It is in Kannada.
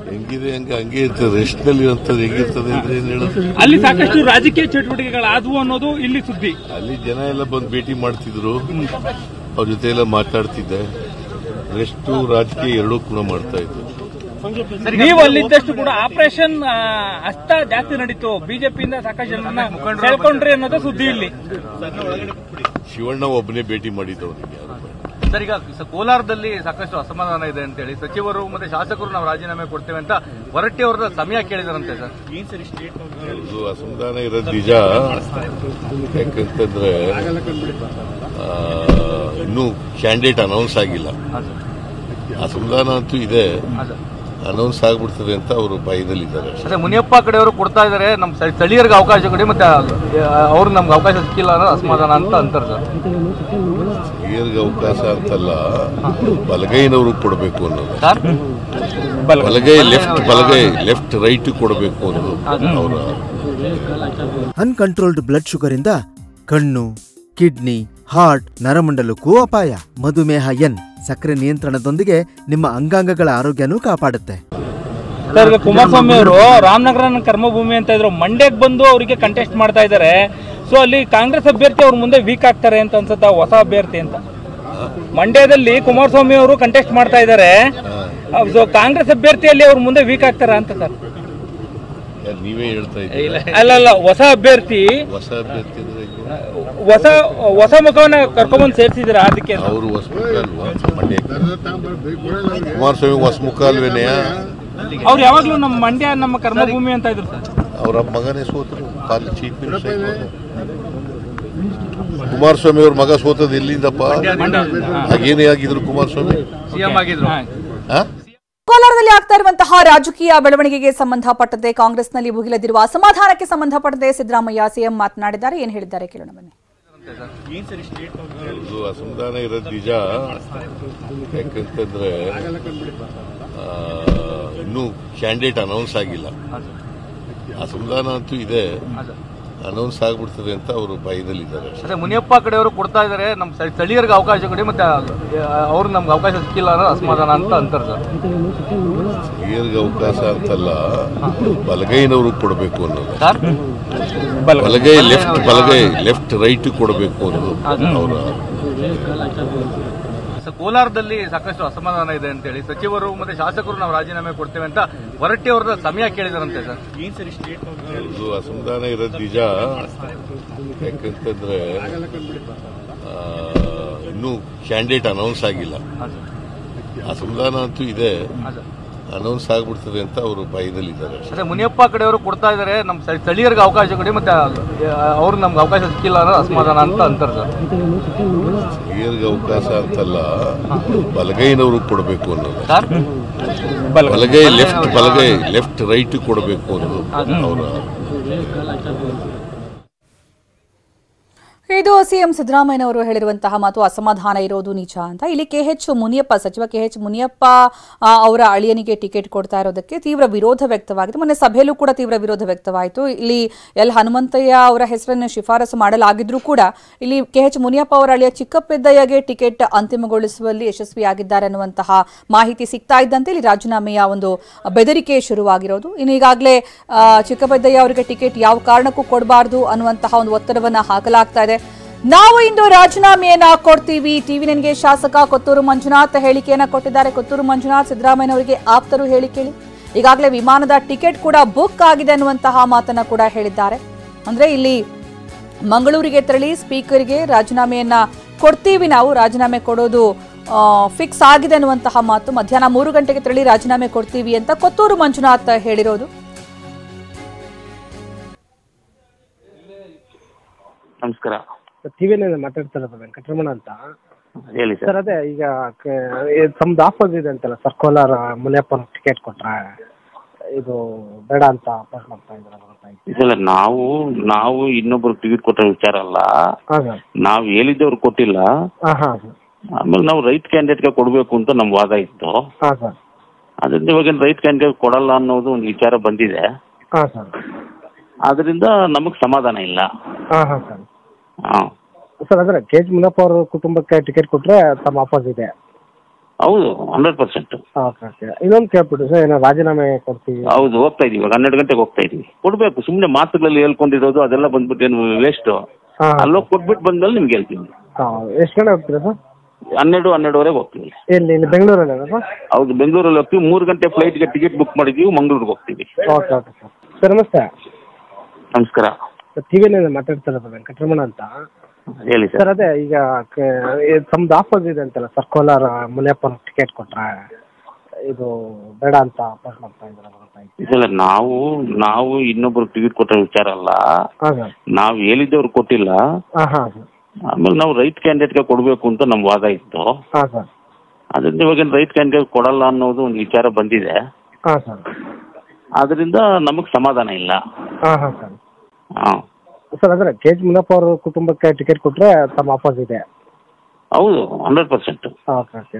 ಹೆಂಗಿದೆ ಹಂಗೆ ಇರ್ತದೆ. ರೆಸ್ಟ್ ನಲ್ಲಿ ಹೆಂಗಿರ್ತದೆ ಅಂದ್ರೆ ಏನ್ ಹೇಳೋದು. ಅಲ್ಲಿ ಸಾಕಷ್ಟು ರಾಜಕೀಯ ಚಟುವಟಿಕೆಗಳಾದವು ಅನ್ನೋದು ಇಲ್ಲಿ ಸುದ್ದಿ. ಅಲ್ಲಿ ಜನ ಎಲ್ಲ ಬಂದು ಭೇಟಿ ಮಾಡ್ತಿದ್ರು, ಅವ್ರ ಜೊತೆ ಎಲ್ಲ ಮಾತಾಡ್ತಿದ್ದೆ. ರೆಸ್ಟ್ ರಾಜಕೀಯ ಎರಡೂ ಕೂಡ ಮಾಡ್ತಾ ಇದ್ರು. ನೀವು ಅಲ್ಲಿದ್ದಷ್ಟು ಕೂಡ ಆಪರೇಷನ್ ಅಷ್ಟ ಜಾಸ್ತಿ ನಡೀತು. ಬಿಜೆಪಿಯಿಂದ ಸಾಕಷ್ಟು ಜನ ಹೇಳ್ಕೊಂಡ್ರಿ ಅನ್ನೋದು ಸುದ್ದಿ ಇಲ್ಲಿ. ಶಿವಣ್ಣ ಒಬ್ಬನೇ ಭೇಟಿ ಮಾಡಿದ್ದವನಿಗೆ. ಸರ್, ಈಗ ಕೋಲಾರದಲ್ಲಿ ಸಾಕಷ್ಟು ಅಸಮಾಧಾನ ಇದೆ ಅಂತೇಳಿ ಸಚಿವರು ಮತ್ತೆ ಶಾಸಕರು ನಾವು ರಾಜೀನಾಮೆ ಕೊಡ್ತೇವೆ ಅಂತ ಹೊರಟ್ಟಿ ಅವರ ಸಮಯ ಕೇಳಿದಾರಂತೆ ಸರ್. ಇದು ಅಸಮಾಧಾನ ಇರೋದು ನಿಜ. ಯಾಕಂತಂದ್ರೆ ಇನ್ನೂ ಕ್ಯಾಂಡಿಡೇಟ್ ಅನೌನ್ಸ್ ಆಗಿಲ್ಲ. ಅಸಮಾಧಾನ ಅಂತೂ ಇದೆ, ಅನೌನ್ಸ್ ಆಗ್ಬಿಡ್ತದೆ ಅಂತ ಅವರು ಭಯದಲ್ಲಿದ್ದಾರೆ. ಅದೇ ಮುನಿಯಪ್ಪ ಕಡೆಯವರು ಕೊಡ್ತಾ ಇದಾರೆ, ನಮ್ಮ ಸ್ಥಳೀಯರಿಗೆ ಅವಕಾಶ ಕೊಡಿ, ಮತ್ತೆ ಅವ್ರು ನಮ್ಗೆ ಅವಕಾಶ ಸಿಕ್ಕಿಲ್ಲ ಅನ್ನೋದು ಅಸಮಾಧಾನ ಅಂತ ಅಂತಾರೆ ಸರ್. ಸ್ಥಳೀಯರಿಗೆ ಅವಕಾಶ ಅಂತಲ್ಲ, ಬಲಗೈನವರು ಕೊಡಬೇಕು ಅನ್ನೋದು. ಬಲಗೈ ಲೆಫ್ಟ್ ರೈಟ್ ಕೊಡಬೇಕು ಅನ್ನೋದು ಅವರ. ಅನ್ಕಂಟ್ರೋಲ್ಡ್ ಬ್ಲಡ್ ಶುಗರ್ ಇಂದ ಕಣ್ಣು, ಕಿಡ್ನಿ, ಹಾರ್ಟ್, ನರಮಂಡಲಕ್ಕೂ ಅಪಾಯ. ಮಧುಮೇಹ ಎನ್ ಸಕ್ಕರೆ ನಿಯಂತ್ರಣದೊಂದಿಗೆ ನಿಮ್ಮ ಅಂಗಾಂಗಗಳ ಆರೋಗ್ಯನೂ ಕಾಪಾಡುತ್ತೆ. ಕುಮಾರಸ್ವಾಮಿ ಅವರು ರಾಮನಗರ ಕರ್ಮಭೂಮಿ ಅಂತ ಇದ್ರು, ಮಂಡ್ಯಕ್ಕೆ ಬಂದು ಅವರಿಗೆ ಕಂಟೆಸ್ಟ್ ಮಾಡ್ತಾ ಇದ್ದಾರೆ. ಸೊ ಅಲ್ಲಿ ಕಾಂಗ್ರೆಸ್ ಅಭ್ಯರ್ಥಿ ಅವ್ರ ಮುಂದೆ ವೀಕ್ ಆಗ್ತಾರೆ ಅಂತ ಅನ್ಸುತ್ತಾ, ಹೊಸ ಅಭ್ಯರ್ಥಿ ಅಂತ. ಮಂಡ್ಯದಲ್ಲಿ ಕುಮಾರಸ್ವಾಮಿ ಅವರು ಕಂಟೆಸ್ಟ್ ಮಾಡ್ತಾ ಇದ್ದಾರೆ, ಸೊ ಕಾಂಗ್ರೆಸ್ ಅಭ್ಯರ್ಥಿಯಲ್ಲಿ ಅವ್ರ ಮುಂದೆ ವೀಕ್ ಆಗ್ತಾರ ಅಂತ ಸರ್. ನೀವೇ ಹೇಳ್ತಾ ಇದ್ದೀರಾ. ಅಲ್ಲ, ಹೊಸ ಅಭ್ಯರ್ಥಿ ಹೊಸ ಮುಖವನ್ನ ಕರ್ಕೊಂಡ್ಬಂದು ಸೇರ್ಸಿದ್ರ. ಅದಕ್ಕೆ ಅವರು ಹೊಸ ಮುಖ ಅಲ್ವಾ? ಕುಮಾರಸ್ವಾಮಿ ಹೊಸ ಮುಖ ಅಲ್ವೇನೆ? ಅವ್ರು ಯಾವಾಗ್ಲೂ ನಮ್ಮ ಮಂಡ್ಯ ನಮ್ಮ ಕರ್ಮಭೂಮಿ ಅಂತ ಇದ್ರು ಸರ್. ಅವರ ಮಗನೇ ಸೋತರು, ಚೀಫ್ ಮಿನಿಸ್ಟರ್. ಕುಮಾರಸ್ವಾಮಿ ಅವ್ರ ಮಗ ಸೋತದ ಎಲ್ಲಿಂದಪ್ಪ? ಹಾಗೇನೇ ಆಗಿದ್ರು ಕುಮಾರಸ್ವಾಮಿ ಸಿಎಂ ಆಗಿದ್ರು. ಕೋಲಾರದಲ್ಲಿ ಆಗ್ತಾ ಇರುವಂತಹ ರಾಜಕೀಯ ಬೆಳವಣಿಗೆಗೆ ಸಂಬಂಧಪಟ್ಟಂತೆ ಕಾಂಗ್ರೆಸ್ನಲ್ಲಿ ಭುಗಿಲೆದಿರುವ ಅಸಮಾಧಾನಕ್ಕೆ ಸಂಬಂಧಪಟ್ಟಂತೆ ಸಿದ್ದರಾಮಯ್ಯ ಸಿಎಂ ಮಾತನಾಡಿದ್ದಾರೆ. ಏನು ಹೇಳಿದ್ದಾರೆ ಕೇಳೋಣ ಬನ್ನಿ. ಇದು ಅಸಮಾಧಾನ ಇರೋದು ನಿಜ. ಯಾಕಂತಂದ್ರೆ ಇನ್ನೂ ಕ್ಯಾಂಡಿಡೇಟ್ ಅನೌನ್ಸ್ ಆಗಿಲ್ಲ. ಅಸಮಾಧಾನ ಅಂತೂ ಇದೆ, ಅನೌನ್ಸ್ ಆಗ್ಬಿಡ್ತದೆ ಅಂತ ಅವರು ಭಯದಲ್ಲಿದ್ದಾರೆ. ಅದೇ ಮುನಿಯಪ್ಪ ಕಡೆಯವರು ಕೊಡ್ತಾ ಇದಾರೆ, ನಮ್ಮ ಸ್ಥಳೀಯರಿಗೆ ಅವಕಾಶ ಕೊಡಿ, ಮತ್ತೆ ಅವ್ರು ನಮ್ಗೆ ಅವಕಾಶ ಸಿಕ್ಕಿಲ್ಲ ಅನ್ನೋದು ಅಸಮಾಧಾನ ಅಂತ ಅಂತಾರೆ ಸರ್. ಸ್ಥಳೀಯರಿಗೆ ಅವಕಾಶ ಅಂತಲ್ಲ, ಬಲಗೈನವರು ಕೊಡಬೇಕು ಅನ್ನೋದು. ಬಲಗೈ ಲೆಫ್ಟ್ ರೈಟ್ ಕೊಡಬೇಕು ಅನ್ನೋದು ಅವರ. ಕೋಲಾರದಲ್ಲಿ ಸಾಕಷ್ಟು ಅಸಮಾಧಾನ ಇದೆ ಅಂತೇಳಿ ಸಚಿವರು ಮತ್ತೆ ಶಾಸಕರು ನಾವು ರಾಜೀನಾಮೆ ಕೊಡ್ತೇವೆ ಅಂತ ಹೊರಟ್ಟಿ ಅವರ ಸಮಯ ಕೇಳಿದಾರಂತೆ ಸರ್. ಇದು ಅಸಮಾಧಾನ ಇರೋದು ನಿಜ. ಯಾಕಂತಂದ್ರೆ ಇನ್ನೂ ಕ್ಯಾಂಡಿಡೇಟ್ ಅನೌನ್ಸ್ ಆಗಿಲ್ಲ. ಅಸಮಾಧಾನ ಅಂತೂ ಇದೆ, ಅನೌನ್ಸ್ ಆಗ್ಬಿಡ್ತದೆ ಅಂತ ಅವರು ಭಯದಲ್ಲಿದ್ದಾರೆ. ಅದೇ ಮುನಿಯಪ್ಪ ಕಡೆಯವರು ಕೊಡ್ತಾ ಇದಾರೆ, ನಮ್ಮ ಸ್ಥಳೀಯರಿಗೆ ಅವಕಾಶ ಕೊಡಿ, ಮತ್ತೆ ಅವ್ರು ನಮ್ಗೆ ಅವಕಾಶ ಸಿಕ್ಕಿಲ್ಲ ಅನ್ನೋದು ಅಸಮಾಧಾನ ಅಂತ ಅಂತಾರೆ ಸರ್. ಸ್ಥಳೀಯರಿಗೆ ಅವಕಾಶ ಅಂತಲ್ಲ, ಬಲಗೈನವರು ಕೊಡಬೇಕು ಅನ್ನೋದು. ಬಲಗೈ ಲೆಫ್ಟ್ ರೈಟ್ ಕೊಡಬೇಕು ಅನ್ನೋದು ಅವರ. ಇದು ಸಿಎಂ ಸಿದ್ದರಾಮಯ್ಯನವರು ಹೇಳಿರುವಂತಹ ಮಾತು. ಅಸಮಾಧಾನ ಇರೋದು ನಿಜ ಅಂತ. ಇಲ್ಲಿ ಕೆಎಚ್ ಮುನಿಯಪ್ಪ, ಸಚಿವ ಕೆಎಚ್ ಮುನಿಯಪ್ಪ ಅವರ ಅಳಿಯನಿಗೆ ಟಿಕೆಟ್ ಕೊಡ್ತಾ ಇರೋದಕ್ಕೆ ತೀವ್ರ ವಿರೋಧ ವ್ಯಕ್ತವಾಗಿದೆ. ಮೊನ್ನೆ ಸಭೆಯಲ್ಲೂ ಕೂಡ ತೀವ್ರ ವಿರೋಧ ವ್ಯಕ್ತವಾಯಿತು. ಇಲ್ಲಿ ಎಲ್ ಹನುಮಂತಯ್ಯ ಅವರ ಹೆಸರನ್ನು ಶಿಫಾರಸು ಮಾಡಲಾಗಿದ್ರೂ ಕೂಡ ಇಲ್ಲಿ ಕೆಎಚ್ ಮುನಿಯಪ್ಪ ಅವರ ಅಳಿಯ ಚಿಕ್ಕಪೆದ್ದಯ್ಯಗೆ ಟಿಕೆಟ್ ಅಂತಿಮಗೊಳಿಸುವಲ್ಲಿ ಯಶಸ್ವಿಯಾಗಿದ್ದಾರೆ ಅನ್ನುವಂತಹ ಮಾಹಿತಿ ಸಿಗ್ತಾ ಇದ್ದಂತೆ ಇಲ್ಲಿ ರಾಜೀನಾಮೆಯ ಒಂದು ಬೆದರಿಕೆ ಶುರುವಾಗಿರೋದು. ಇನ್ನು ಈಗಾಗಲೇ ಚಿಕ್ಕಪೆದ್ದಯ್ಯ ಅವರಿಗೆ ಟಿಕೆಟ್ ಯಾವ ಕಾರಣಕ್ಕೂ ಕೊಡಬಾರದು ಅನ್ನುವಂತಹ ಒಂದು ಒತ್ತಡವನ್ನ ಹಾಕಲಾಗ್ತಾ ಇದೆ. ನಾವು ಇಂದು ರಾಜೀನಾಮೆಯನ್ನ ಕೊಡ್ತೀವಿ. ಟಿವಿ ನನ್ಗೆ ಶಾಸಕ ಕೊತ್ತೂರು ಮಂಜುನಾಥ್ ಹೇಳಿಕೆಯನ್ನ ಕೊಟ್ಟಿದ್ದಾರೆ. ಕೊತ್ತೂರು ಮಂಜುನಾಥ್ ಸಿದ್ದರಾಮಯ್ಯನವರಿಗೆ ಆಪ್ತರು ಹೇಳಿಕೆ. ಈಗಾಗಲೇ ವಿಮಾನದ ಟಿಕೆಟ್ ಕೂಡ ಬುಕ್ ಆಗಿದೆ ಅನ್ನುವಂತಹ ಮಾತನ್ನ ಕೂಡ ಹೇಳಿದ್ದಾರೆ. ಅಂದ್ರೆ ಇಲ್ಲಿ ಮಂಗಳೂರಿಗೆ ತೆರಳಿ ಸ್ಪೀಕರ್ಗೆ ರಾಜೀನಾಮೆಯನ್ನ ಕೊಡ್ತೀವಿ, ನಾವು ರಾಜೀನಾಮೆ ಕೊಡೋದು ಫಿಕ್ಸ್ ಆಗಿದೆ ಅನ್ನುವಂತಹ ಮಾತು. ಮಧ್ಯಾಹ್ನ 3 ಗಂಟೆಗೆ ತೆರಳಿ ರಾಜೀನಾಮೆ ಕೊಡ್ತೀವಿ ಅಂತ ಕೊತ್ತೂರು ಮಂಜುನಾಥ್ ಹೇಳಿರೋದು. ನಮಸ್ಕಾರ. ಟಿವಿಯಲ್ಲಿ ಮಾತಾಡ್ತಿರೋದು ವೆಂಕಟರಮಣ ಅಂತ ಹೇಳಿ ಸರ್. ಅದೇ ಈಗ ತಮ್ದು ಆಫರ್ ಇದೆ ಅಂತಲ್ಲ ಸರ್, ಕೋಲಾರ ಮುನಿಯಪ್ಪನ ಟಿಕೆಟ್ ಕೊಟ್ರೆ ಇದು ಬೇಡ ಅಂತ ಅಪೋಸ್ ಮಾಡ್ತಾ ಇದ್ದಾರೆ. ನಾವು ಇನ್ನೊಬ್ರು ಟಿಕೆಟ್ ಕೊಟ್ಟ ವಿಚಾರ ಅಲ್ಲ, ನಾವು ಹೇಳಿದ್ದವ್ರು ಕೊಟ್ಟಿಲ್ಲ. ಆಮೇಲೆ ನಾವು ರೈಟ್ ಕ್ಯಾಂಡಿಡೇಟ್ಗೆ ಕೊಡ್ಬೇಕು ಅಂತ ನಮ್ ವಾದ ಇತ್ತು. ಅದರಿಂದ ಇವಾಗ ರೈಟ್ ಕ್ಯಾಂಡಿಡೇಟ್ ಕೊಡಲ್ಲ ಅನ್ನೋದು ಒಂದು ವಿಚಾರ ಬಂದಿದೆ. ಅದರಿಂದ ನಮಗ್ ಸಮಾಧಾನ ಇಲ್ಲ. ಸರ್ ಅಂದ್ರೆ ಕೆ ಎಚ್ ಮುನಿಯಪ್ಪ ಅವ್ರ ಕುಟುಂಬಕ್ಕೆ ಟಿಕೆಟ್ ಕೊಟ್ರೆ ತಮ್ಮ ಆಫರ್ ಇದೆ. ಹೌದು 100%. Okay okay. ಇನ್ನೊಂದು ಕೇಳ್ಬಿಟ್ಟು ಸರ್, ಏನೋ ರಾಜೀನಾಮೆ ಕೊಡ್ತೀವಿ? ಹೌದು, ಹೋಗ್ತಾ ಇದೀವಿ. ಇವಾಗ 12 ಗಂಟೆಗೆ ಹೋಗ್ತಾ ಇದೀವಿ. ಕೊಡ್ಬೇಕು. ಸುಮ್ಮನೆ ಮಾತುಗಳಲ್ಲಿ ಹೇಳ್ಕೊಂಡಿರೋದು ಅದೆಲ್ಲ ಬಂದ್ಬಿಟ್ಟು ಏನು ವೇಸ್ಟ್. ಅಲ್ಲೋಗಿ ಕೊಟ್ಬಿಟ್ಟು ಬಂದ್ಮೇಲೆ ನಿಮ್ಗೆ ಹೇಳ್ತೀನಿ. ಎಷ್ಟು ಗಂಟೆ ಹೋಗ್ತೀರಾ ಸರ್? 12-12:30 ಹೋಗ್ತೀವಿ. ಇಲ್ಲಿ ಬೆಂಗಳೂರಲ್ಲಿ ಸರ್? ಹೌದು, ಬೆಂಗಳೂರಲ್ಲಿ ಹೋಗ್ತೀವಿ. 3 ಗಂಟೆ ಫ್ಲೈಟ್ಗೆ ಟಿಕೆಟ್ ಬುಕ್ ಮಾಡಿದೀವಿ. ಮಂಗಳೂರಿಗೆ ಹೋಗ್ತೀವಿ. Okay okay sir. ಸರ್ ನಮಸ್ತೆ. ನಮಸ್ಕಾರ. ಟಿವಿಯಲ್ಲಿ ಮಾತಾಡ್ತಿರೋದು ವೆಂಕಟರಮಣ ಅಂತ. ಹೇಳಿ ಸರ್. ಅದೇ ಈಗ ತಮ್ದು ಆಫರ್ ಇದೆ ಅಂತಲ್ಲ ಸರ್, ಕೋಲಾರ ಮುನಿಯಪ್ಪನ ಟಿಕೆಟ್ ಕೊಟ್ರೆ ಇದು ಬೇಡ ಅಂತ ಅಪೋಸ್ ಮಾಡ್ತಾ ಇದ್ದಾರೆ. ಇಲ್ಲ, ನಾವು ಇನ್ನೊಬ್ರು ಟಿಕೆಟ್ ಕೊಟ್ಟ ವಿಚಾರ ಅಲ್ಲ. ನಾವು ಹೇಳಿದ್ದವ್ರು ಕೊಟ್ಟಿಲ್ಲ. ಆಮೇಲೆ ನಾವು ರೈಟ್ ಕ್ಯಾಂಡಿಡೇಟ್ಗೆ ಕೊಡಬೇಕು ಅಂತ ನಮ್ಮ ವಾದ ಇತ್ತು. ಅದರಿಂದ ಇವಾಗ ರೈಟ್ ಕ್ಯಾಂಡಿಡೇಟ್ ಕೊಡಲ್ಲ ಅನ್ನೋದು ಒಂದು ವಿಚಾರ ಬಂದಿದೆ. ಅದರಿಂದ ನಮಗೆ ಸಮಾಧಾನ ಇಲ್ಲ. ಸರ್ ಅಂದ್ರೆ KH ಮುನಿಯಪ್ಪ ಅವ್ರ ಕುಟುಂಬಕ್ಕೆ ಟಿಕೆಟ್ ಕೊಟ್ರೆ ತಮ್ಮ ಆಫರ್ ಇದೆ? ಹೌದು, 100%. Okay okay.